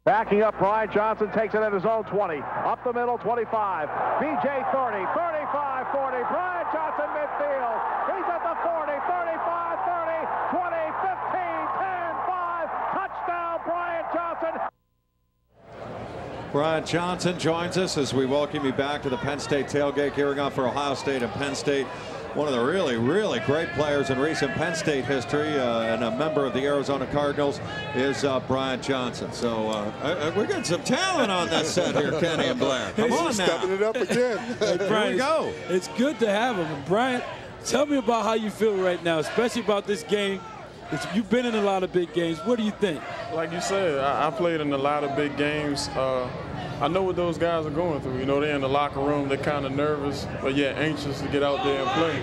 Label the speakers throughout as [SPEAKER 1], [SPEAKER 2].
[SPEAKER 1] Backing up, Bryant Johnson takes it at his own 20. Up the middle, 25. BJ 30, 35, 40. Bryant Johnson midfield. He's at the 40, 35, 30, 20, 15, 10, 5. Touchdown, Bryant Johnson.
[SPEAKER 2] Bryant Johnson joins us as we welcome you back to the Penn State Tailgate, gearing up for Ohio State and Penn State. One of the really great players in recent Penn State history and a member of the Arizona Cardinals is Bryant Johnson. So we're getting some talent on this set here, Kenny and Blair. Come on now.
[SPEAKER 3] Stepping it up again.
[SPEAKER 4] Hey, Bryant,
[SPEAKER 2] here we go.
[SPEAKER 4] It's good to have him. And Bryant, tell me about how you feel right now, especially about this game. You've been in a lot of big games. What do you think?
[SPEAKER 5] Like you said, I played in a lot of big games. I know what those guys are going through. You know, they're in the locker room, they're kind of nervous, but yet anxious to get out there and play.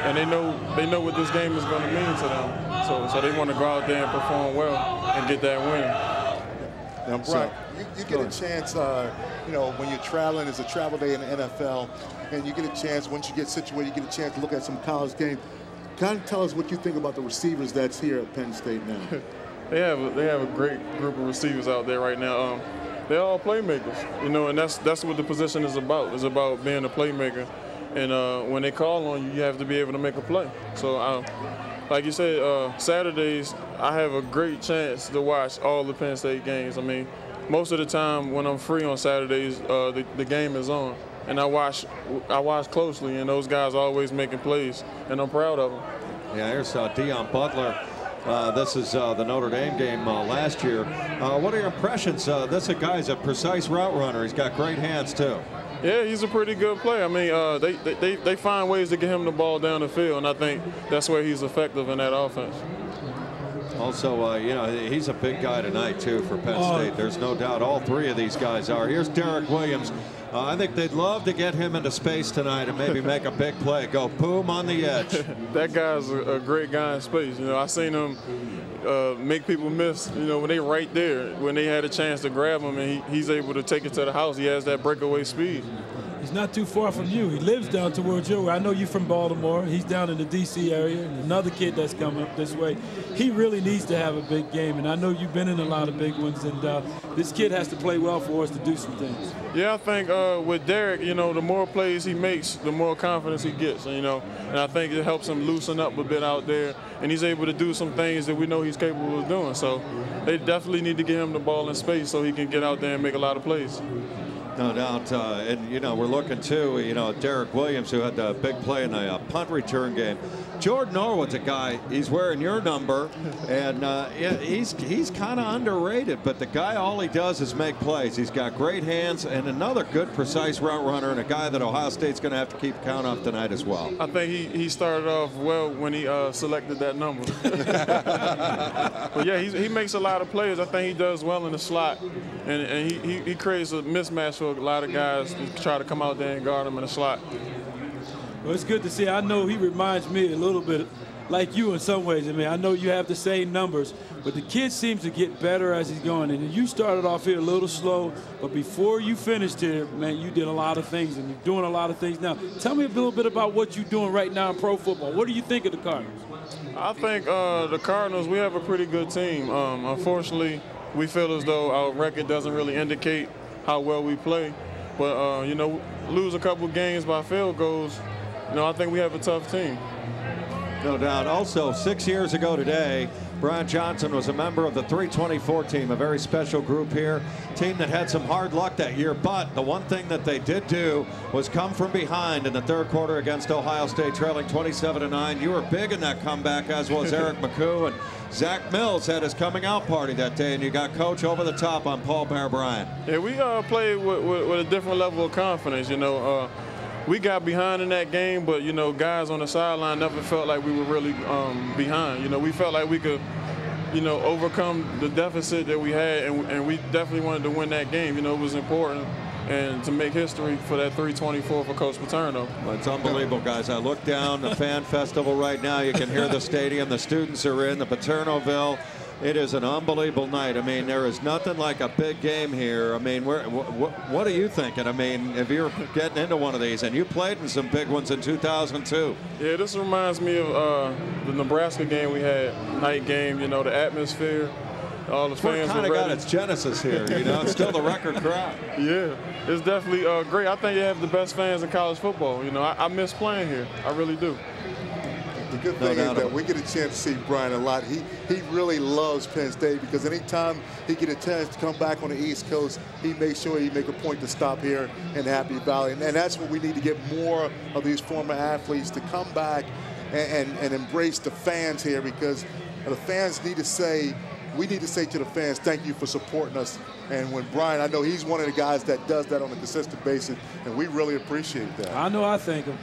[SPEAKER 5] And they know what this game is going to mean to them. So they want to go out there and perform well and get that win.
[SPEAKER 3] Now, Bryant, you get a chance, you know, when you're traveling, it's a travel day in the NFL, and you get a chance, once you get situated, you get a chance to look at some college games. Kind of tell us what you think about the receivers that's here at Penn State now.
[SPEAKER 5] They have a great group of receivers out there right now. They're all playmakers, you know, and that's what the position is about. It's about being a playmaker, and when they call on you, you have to be able to make a play. So, like you said, Saturdays I have a great chance to watch all the Penn State games. I mean, most of the time when I'm free on Saturdays, the game is on, and I watch closely, and those guys are always making plays, and I'm proud of them.
[SPEAKER 2] Yeah, here's Deion Butler. This is the Notre Dame game last year. What are your impressions? This guy's a precise route runner. He's got great hands, too.
[SPEAKER 5] Yeah, he's a pretty good player. I mean, they find ways to get him the ball down the field, and I think that's where he's effective in that offense.
[SPEAKER 2] Also, you know, he's a big guy tonight, too, for Penn State. There's no doubt all three of these guys are. Here's Derek Williams. I think they'd love to get him into space tonight and maybe make a big play. Go boom on the edge.
[SPEAKER 5] That guy's a great guy in space. You know, I seen him make people miss, you know, when they right there, when they had a chance to grab him, and he's able to take it to the house. He has that breakaway speed.
[SPEAKER 4] He's not too far from you. He lives down towards you. I know you're from Baltimore. He's down in the D.C. area. Another kid that's coming up this way. He really needs to have a big game, and I know you've been in a lot of big ones, and this kid has to play well for us to do some things.
[SPEAKER 5] Yeah, I think with Derek, you know, the more plays he makes, the more confidence he gets, you know, and I think it helps him loosen up a bit out there, and he's able to do some things that we know he's capable of doing. So they definitely need to get him the ball in space so he can get out there and make a lot of plays.
[SPEAKER 2] No doubt, and you know, we're looking too, you know, Derek Williams, who had the big play in the punt return game. Jordan Norwood's a guy, he's wearing your number, and yeah, he's kind of underrated, but the guy, all he does is make plays. He's got great hands and another good, precise route runner, and a guy that Ohio State's going to have to keep count of tonight as well.
[SPEAKER 5] I think he started off well when he selected that number. But yeah, he makes a lot of plays. I think he does well in the slot, and he creates a mismatch for a lot of guys to try to come out there and guard him in the slot.
[SPEAKER 4] Well, it's good to see. I know he reminds me a little bit like you in some ways. I mean, I know you have the same numbers, but the kid seems to get better as he's going. And you started off here a little slow, but before you finished here, man, you did a lot of things, and you're doing a lot of things now. Tell me a little bit about what you're doing right now in pro football. What do you think of the Cardinals?
[SPEAKER 5] I think the Cardinals, we have a pretty good team. Unfortunately, we feel as though our record doesn't really indicate how well we play. But, you know, lose a couple games by field goals, you know, I think we have a tough team.
[SPEAKER 2] No doubt. Also, 6 years ago today, Bryant Johnson was a member of the 324 team, a very special group here, team that had some hard luck that year, but the one thing that they did do was come from behind in the third quarter against Ohio State, trailing 27-9. You were big in that comeback, as was Eric McCoo, and Zach Mills had his coming out party that day, and you got Coach over the top on Paul Bear Bryant.
[SPEAKER 5] Yeah, we played with a different level of confidence, you know. We got behind in that game, but, you know, guys on the sideline never felt like we were really behind. You know, we felt like we could, you know, overcome the deficit that we had, and we definitely wanted to win that game. You know, it was important and to make history for that 324 for Coach Paterno.
[SPEAKER 2] Well, it's unbelievable, guys. I look down the fan festival right now. You can hear the stadium. The students are in the Paternoville. It is an unbelievable night. I mean, there is nothing like a big game here. I mean, what are you thinking? I mean, if you're getting into one of these, and you played in some big ones in 2002.
[SPEAKER 5] Yeah, this reminds me of the Nebraska game we had, night game, you know, the atmosphere. All the fans
[SPEAKER 2] kind
[SPEAKER 5] are
[SPEAKER 2] of got
[SPEAKER 5] ready.
[SPEAKER 2] its genesis here, you know. It's still the record crowd.
[SPEAKER 5] Yeah, it's definitely great. I think you have the best fans in college football. You know, I miss playing here. I really do.
[SPEAKER 3] The good thing is that we get a chance to see Bryant a lot. He really loves Penn State because anytime he get a chance to come back on the East Coast, he makes sure he make a point to stop here in Happy Valley. And that's what we need to get more of these former athletes to come back and embrace the fans here, because the fans need to say, we need to say to the fans, thank you for supporting us. And when Bryant, I know he's one of the guys that does that on a consistent basis, and we really appreciate that.
[SPEAKER 4] I know, I thank him.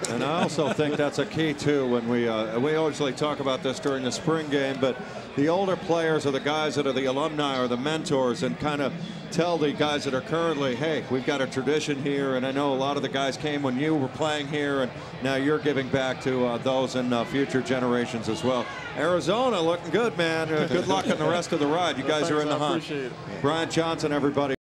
[SPEAKER 2] And I also think that's a key, too, when we always talk about this during the spring game, but the older players are the guys that are the alumni or the mentors, and kind of tell the guys that are currently, hey, we've got a tradition here, and I know a lot of the guys came when you were playing here, and now you're giving back to those in future generations as well. Arizona looking good, man. Good luck on the rest of the ride. You guys are in the hunt.
[SPEAKER 5] Appreciate it.
[SPEAKER 2] Bryant Johnson, everybody.